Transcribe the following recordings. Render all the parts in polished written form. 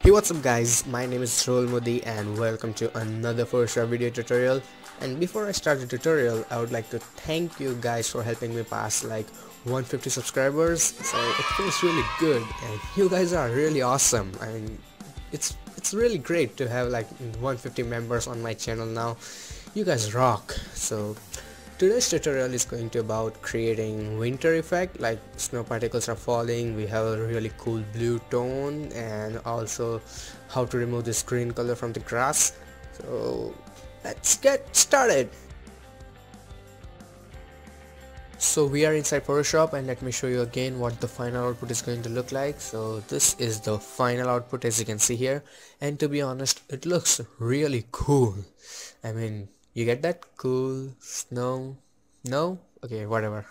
Hey, what's up guys, my name is Rohul Modi and welcome to another Photoshop video tutorial. And before I start the tutorial, I would like to thank you guys for helping me pass like 150 subscribers. So it feels really good and you guys are really awesome. I mean, it's really great to have like 150 members on my channel now. You guys rock. So today's tutorial is going to about creating winter effect, like snow particles are falling, we have a really cool blue tone, and also how to remove this green color from the grass. So let's get started. So we are inside Photoshop and let me show you again what the final output is going to look like. So this is the final output as you can see here, and to be honest it looks really cool. I mean, you get that? Cool snow? No? Okay, whatever.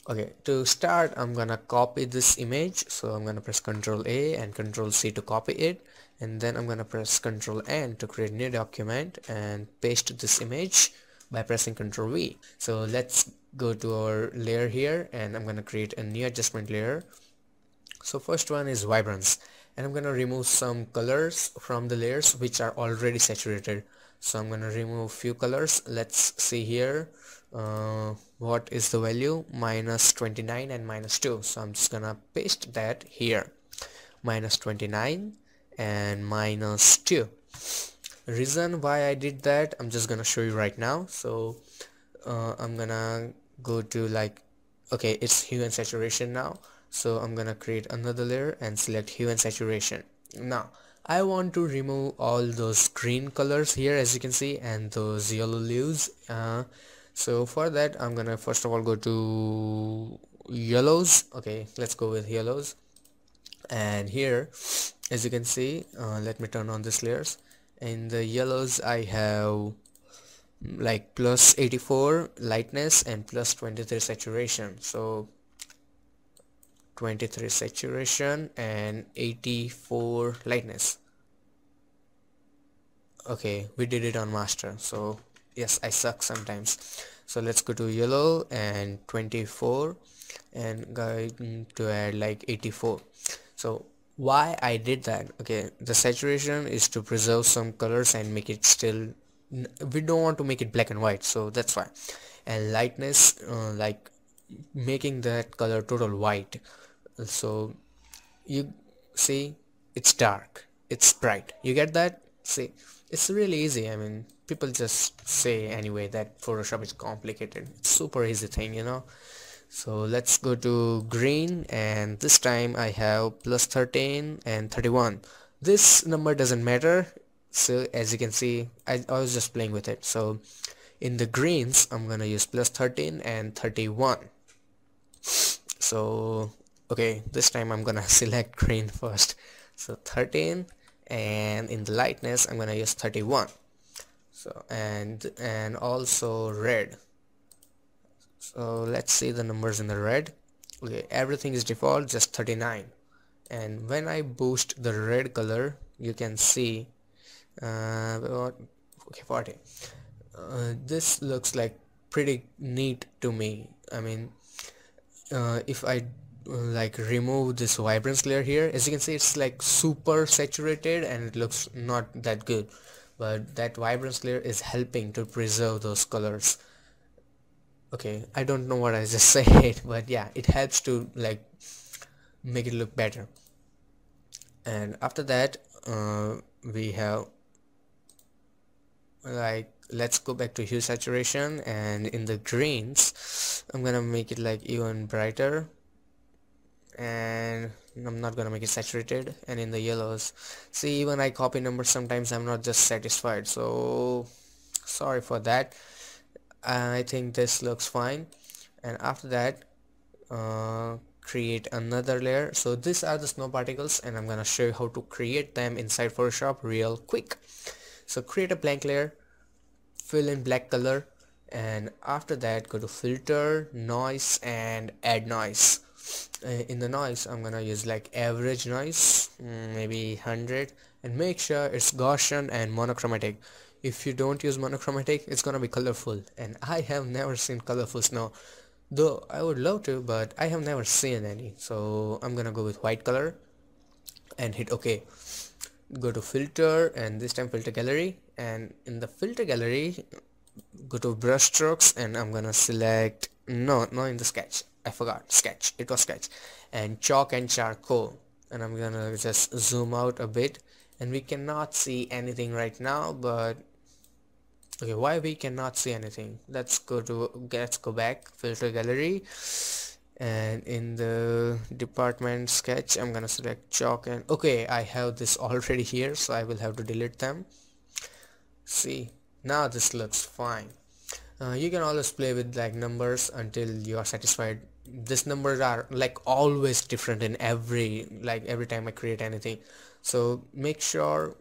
Okay, to start I'm gonna copy this image, so I'm gonna press Ctrl A and Ctrl C to copy it, and then I'm gonna press Ctrl N to create new document and paste this image by pressing Ctrl V. So let's go to our layer here and I'm gonna create a new adjustment layer. So first one is vibrance, and I'm gonna remove some colors from the layers which are already saturated. So I'm gonna remove few colors. Let's see here what is the value, -29 and -2. So I'm just gonna paste that here, -29 and -2. Reason why I did that I'm just gonna show you right now. So I'm gonna go to like, okay, it's hue and saturation now, so I'm gonna create another layer and select hue and saturation. Now I want to remove all those green colors here as you can see and those yellow leaves. So for that I'm gonna first of all go to yellows. Okay, let's go with yellows, and here as you can see, let me turn on these layers. In the yellows I have like +84 lightness and +23 saturation. So 23 saturation and 84 lightness. Okay, we did it on master, so yes, I suck sometimes. So let's go to yellow and 24 and going to add like 84. So why I did that? Okay, the saturation is to preserve some colors and make it still, we don't want to make it black and white, so that's why. And lightness, like making that color total white. So you see, it's dark, it's bright, you get that? See, it's really easy. I mean, people just say anyway that Photoshop is complicated. It's super easy thing, you know. So let's go to green, and this time I have +13 and 31. This number doesn't matter, so as you can see I was just playing with it. So in the greens I'm gonna use +13 and 31. So okay, this time I'm gonna select green first. So 13, and in the lightness I'm gonna use 31. So and also red. So let's see the numbers in the red. Okay, everything is default, just 39. And when I boost the red color, you can see okay, 40. This looks like pretty neat to me. I mean, if I like remove this vibrance layer here, as you can see it's like super saturated and it looks not that good, but that vibrance layer is helping to preserve those colors. Okay, I don't know what I just said, but yeah, it helps to like make it look better. And after that we have like, let's go back to hue saturation, and in the greens I'm gonna make it like even brighter, and I'm not gonna make it saturated. And in the yellows, see, even I copy numbers sometimes I'm not just satisfied, so sorry for that. I think this looks fine. And after that create another layer. So these are the snow particles and I'm gonna show you how to create them inside Photoshop real quick. So create a blank layer, fill in black color, and after that go to filter, noise, and add noise. In the noise I'm gonna use like average noise, maybe 100, and make sure it's Gaussian and monochromatic. If you don't use monochromatic, it's gonna be colorful, and I have never seen colorful snow, though I would love to, but I have never seen any. So I'm gonna go with white color and hit OK. go to filter, and this time filter gallery, and in the filter gallery go to brush strokes, and I'm gonna select, no, in the sketch, I forgot sketch, it was sketch, and chalk and charcoal, and I'm gonna just zoom out a bit, and we cannot see anything right now, but okay, why we cannot see anything? Let's go back, filter gallery, and in the department sketch I'm gonna select chalk, and okay, I have this already here, so I will have to delete them. See, now this looks fine. You can always play with like numbers until you are satisfied. These numbers are like always different in every time I create anything, so make sure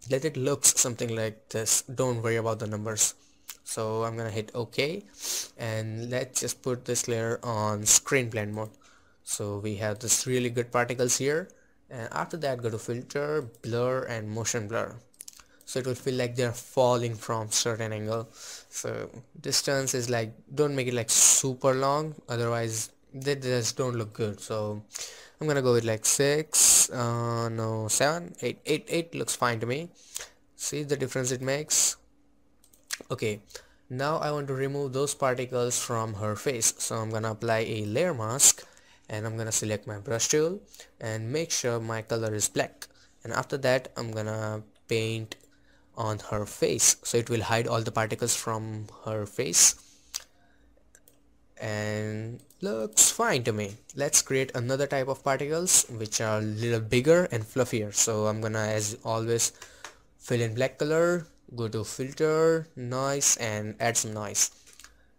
let it looks something like this, don't worry about the numbers. So I'm gonna hit OK, and let's just put this layer on screen blend mode. So we have this really good particles here, and after that go to filter, blur, and motion blur, so it will feel like they're falling from certain angle. So distance is like, don't make it like super long, otherwise they just don't look good. So I'm gonna go with like 6, no, 7, 8, 8, 8 looks fine to me. See the difference it makes. Okay, now I want to remove those particles from her face, so I'm gonna apply a layer mask, and I'm gonna select my brush tool and make sure my color is black, and after that I'm gonna paint on her face, so it will hide all the particles from her face, and looks fine to me. Let's create another type of particles which are a little bigger and fluffier. So I'm gonna, as always, fill in black color, go to filter, noise, and add some noise,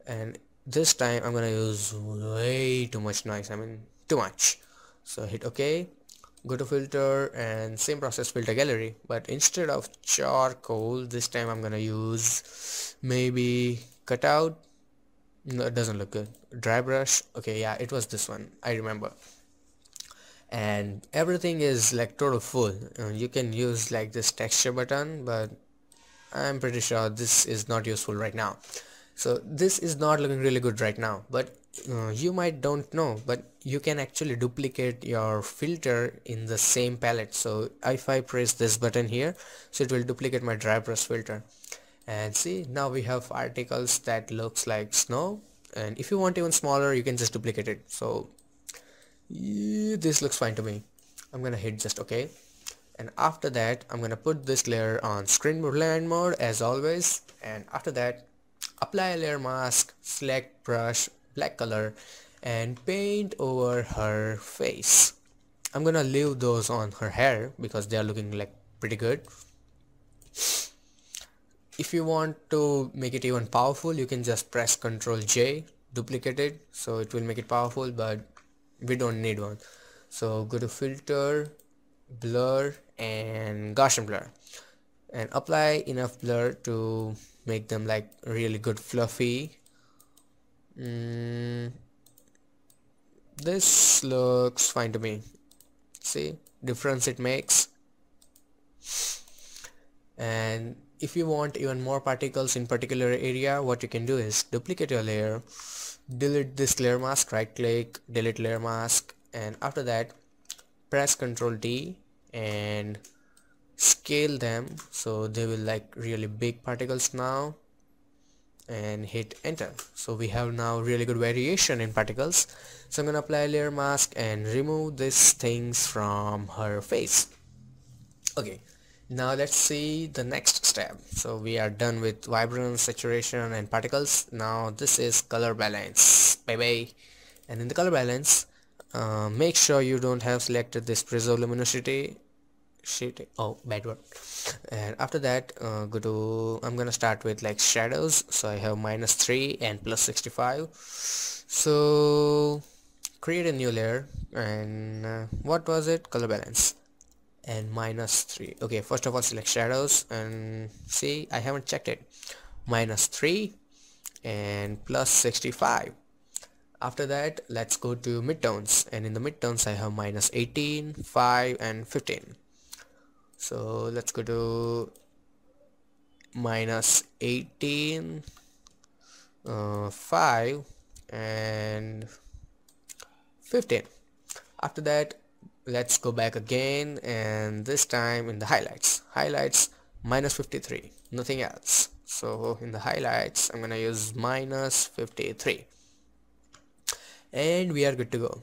and this time I'm gonna use way too much noise, I mean too much. So hit OK, go to filter, and same process, filter gallery, but instead of charcoal this time I'm gonna use maybe cutout. No, it doesn't look good. Dry brush, okay, yeah, it was this one, I remember. And everything is like total full. You can use like this texture button, but I'm pretty sure this is not useful right now. So this is not looking really good right now, but you might don't know, but you can actually duplicate your filter in the same palette. So if I press this button here, so it will duplicate my dry brush filter, and see, now we have articles that looks like snow, and if you want even smaller you can just duplicate it. So yeah, this looks fine to me. I'm gonna hit just OK, and after that I'm gonna put this layer on screen blend mode as always, and after that apply a layer mask, select brush, black color, and paint over her face. I'm gonna leave those on her hair because they are looking like pretty good. If you want to make it even powerful, you can just press Ctrl J, duplicate it, so it will make it powerful, but we don't need one. So go to filter, blur, and Gaussian blur, and apply enough blur to make them like really good fluffy. This looks fine to me. See difference it makes. And if you want even more particles in particular area, what you can do is duplicate your layer, delete this layer mask, right click, delete layer mask, and after that press Ctrl D and scale them so they will like really big particles now, and hit enter. So we have now really good variation in particles. So I'm gonna apply a layer mask and remove these things from her face. Okay, now let's see the next step. So we are done with vibrance, saturation, and particles. Now this is color balance, baby. And in the color balance, make sure you don't have selected this preserve luminosity. Shit, oh, bad word. And after that, I'm gonna start with like shadows. So I have -3 and +65. So create a new layer, and what was it? Color balance and -3. Okay, first of all select shadows, and see, I haven't checked it. -3 and +65. After that, let's go to midtones, and in the midtones I have -18, 5, and 15. So let's go to -18, 5, and 15. After that, let's go back again, and this time in the highlights minus 53, nothing else. So in the highlights I'm gonna use minus 53 and we are good to go.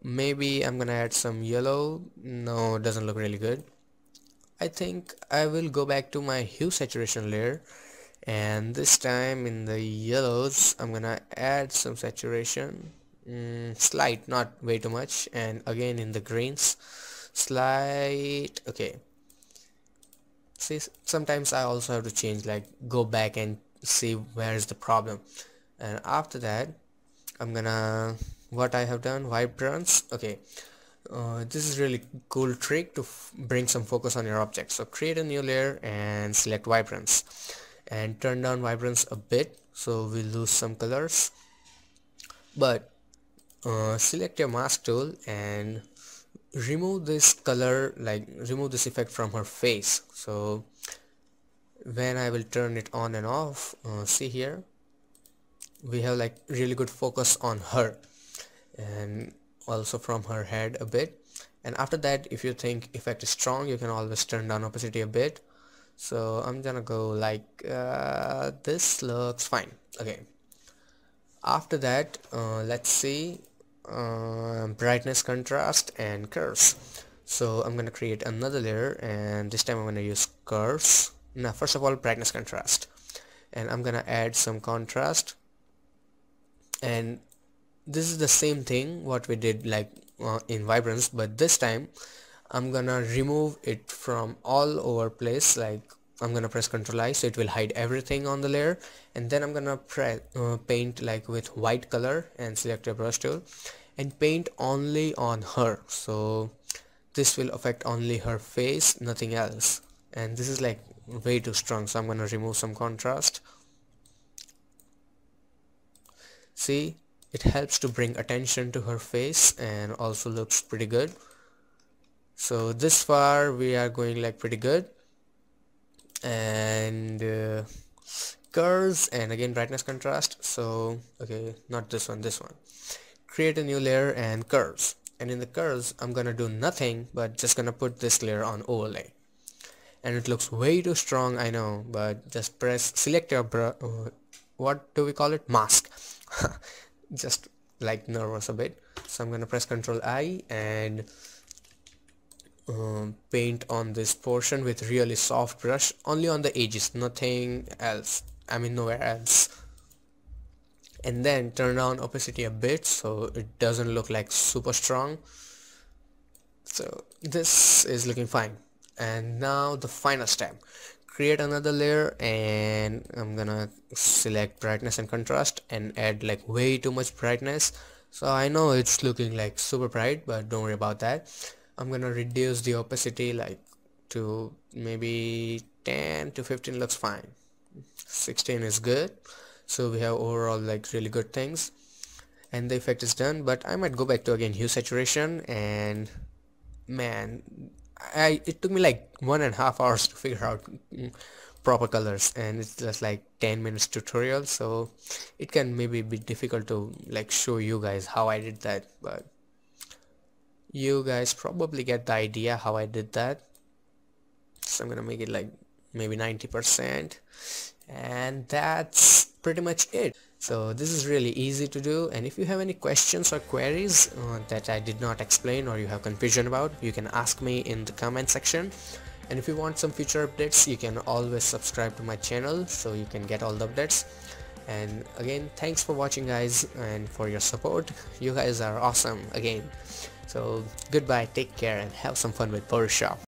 Maybe I'm gonna add some yellow. No, doesn't look really good. I think I will go back to my hue saturation layer, and this time in the yellows I'm gonna add some saturation, slight, not way too much, and again in the greens slight. Okay, see, sometimes I also have to change, like go back and see where is the problem. And after that I'm gonna, what I have done, vibrance. Okay, this is really cool trick to bring some focus on your object. So create a new layer and select vibrance and turn down vibrance a bit so we lose some colors. But select your mask tool and remove this color, like remove this effect from her face. So when I will turn it on and off, see here we have like really good focus on her, and also from her head a bit. And after that, if you think effect is strong, you can always turn down opacity a bit. So I'm gonna go like this looks fine. Okay, after that let's see, brightness, contrast, and curves. So I'm gonna create another layer, and this time I'm gonna use curves. Now first of all, brightness, contrast, and I'm gonna add some contrast. And this is the same thing what we did like in vibrance, but this time I'm gonna remove it from all over place. Like I'm gonna press Ctrl I, so it will hide everything on the layer, and then I'm gonna paint like with white color and select your brush tool and paint only on her. So this will affect only her face, nothing else. And this is like way too strong, so I'm gonna remove some contrast. See, it helps to bring attention to her face and also looks pretty good. So this far we are going like pretty good. And curves, and again brightness, contrast. So okay, not this one, this one. Create a new layer and curves, and in the curves I'm gonna do nothing but just gonna put this layer on overlay. And it looks way too strong, I know, but just select your what do we call it, mask. Just like nervous a bit, so I'm gonna press Ctrl I and paint on this portion with really soft brush, only on the edges, nothing else, I mean nowhere else. And then turn down opacity a bit so it doesn't look like super strong. So this is looking fine. And now the final step, create another layer, and I'm gonna select brightness and contrast and add like way too much brightness. So I know it's looking like super bright, but don't worry about that. I'm gonna reduce the opacity like to maybe 10 to 15 looks fine. 16 is good. So we have overall like really good things, and the effect is done. But I might go back to again hue saturation, and man, it took me like 1.5 hours to figure out proper colors, and it's just like 10 minutes tutorial, so it can maybe be difficult to like show you guys how I did that, but you guys probably get the idea how I did that. So I'm gonna make it like maybe 90%, and that's pretty much it. So this is really easy to do, and if you have any questions or queries that I did not explain or you have confusion about, you can ask me in the comment section. And if you want some future updates, you can always subscribe to my channel so you can get all the updates. And again, thanks for watching guys, and for your support. You guys are awesome again. So goodbye, take care, and have some fun with Photoshop.